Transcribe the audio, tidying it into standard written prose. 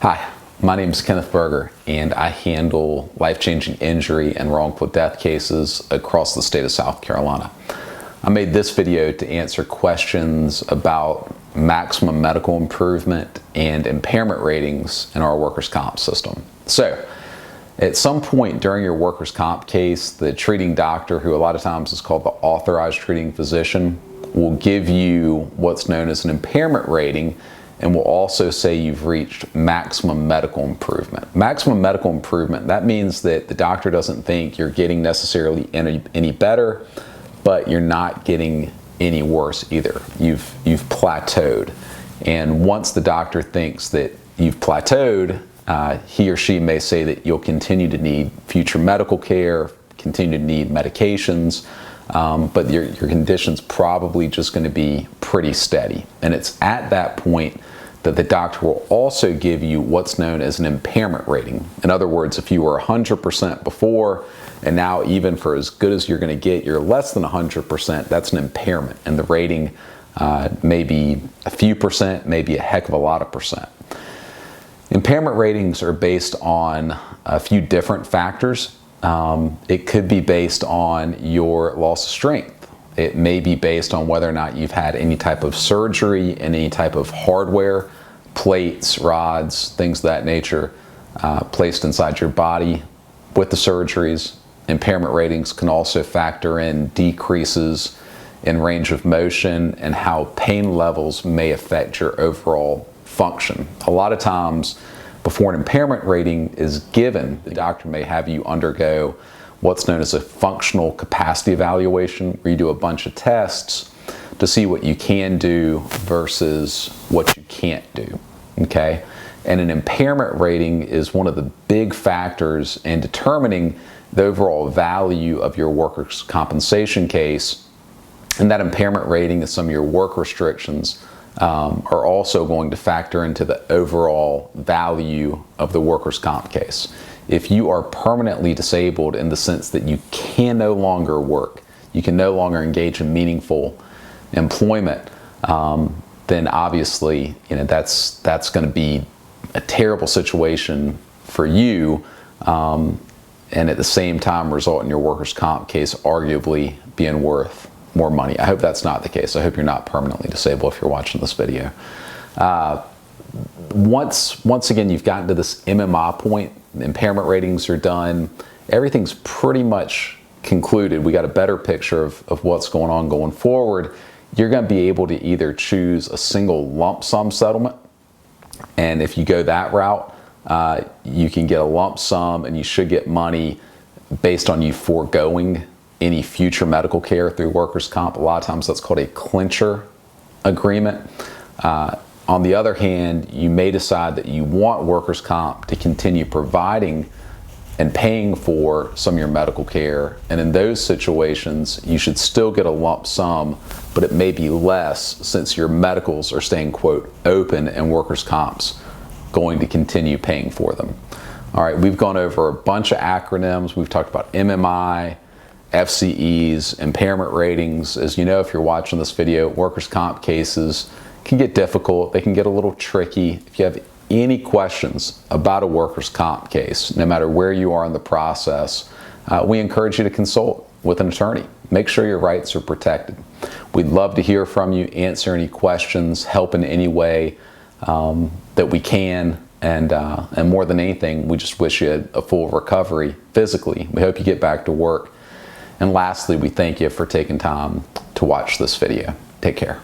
Hi, my name is Kenneth Berger, and I handle life-changing injury and wrongful death cases across the state of South Carolina. I made this video to answer questions about maximum medical improvement and impairment ratings in our workers' comp system. So, at some point during your workers' comp case, the treating doctor, who a lot of times is called the authorized treating physician, will give you what's known as an impairment rating, and will also say you've reached maximum medical improvement. Maximum medical improvement, that means that the doctor doesn't think you're getting necessarily any better, but you're not getting any worse either. You've plateaued. And once the doctor thinks that you've plateaued, he or she may say that you'll continue to need future medical care, continue to need medications, but your condition's probably just going to be pretty steady. And it's at that point that the doctor will also give you what's known as an impairment rating. In other words, if you were 100% before, and now even for as good as you're going to get, you're less than 100%, that's an impairment. And the rating may be a few percent, maybe a heck of a lot of percent. Impairment ratings are based on a few different factors. It could be based on your loss of strength. It may be based on whether or not you've had any type of surgery and any type of hardware, plates, rods, things of that nature, placed inside your body with the surgeries. Impairment ratings can also factor in decreases in range of motion and how pain levels may affect your overall function. A lot of times, before an impairment rating is given, the doctor may have you undergo what's known as a functional capacity evaluation, where you do a bunch of tests to see what you can do versus what you can't do, okay? And an impairment rating is one of the big factors in determining the overall value of your workers' compensation case. And that impairment rating and some of your work restrictions are also going to factor into the overall value of the workers' comp case. If you are permanently disabled in the sense that you can no longer work, you can no longer engage in meaningful employment, then obviously that's going to be a terrible situation for you, and at the same time result in your workers' comp case arguably being worth more money. I hope that's not the case. I hope you're not permanently disabled if you're watching this video. Once again you've gotten to this MMI point, impairment ratings are done, everything's pretty much concluded, we got a better picture of what's going on going forward, you're going to be able to either choose a single lump sum settlement, and if you go that route, you can get a lump sum and you should get money based on you foregoing any future medical care through workers' comp. A lot of times that's called a clincher agreement. On the other hand, you may decide that you want workers' comp to continue providing and paying for some of your medical care, and in those situations you should still get a lump sum, but it may be less since your medicals are staying, quote, open, and workers' comp's going to continue paying for them. All right, we've gone over a bunch of acronyms. We've talked about MMI, FCEs, impairment ratings. As you know, if you're watching this video, workers' comp cases can get difficult, they can get a little tricky. If you have any questions about a workers' comp case, no matter where you are in the process, we encourage you to consult with an attorney. Make sure your rights are protected. We'd love to hear from you, answer any questions, help in any way that we can, and more than anything, we just wish you a full recovery physically. We hope you get back to work. And lastly, we thank you for taking time to watch this video. Take care.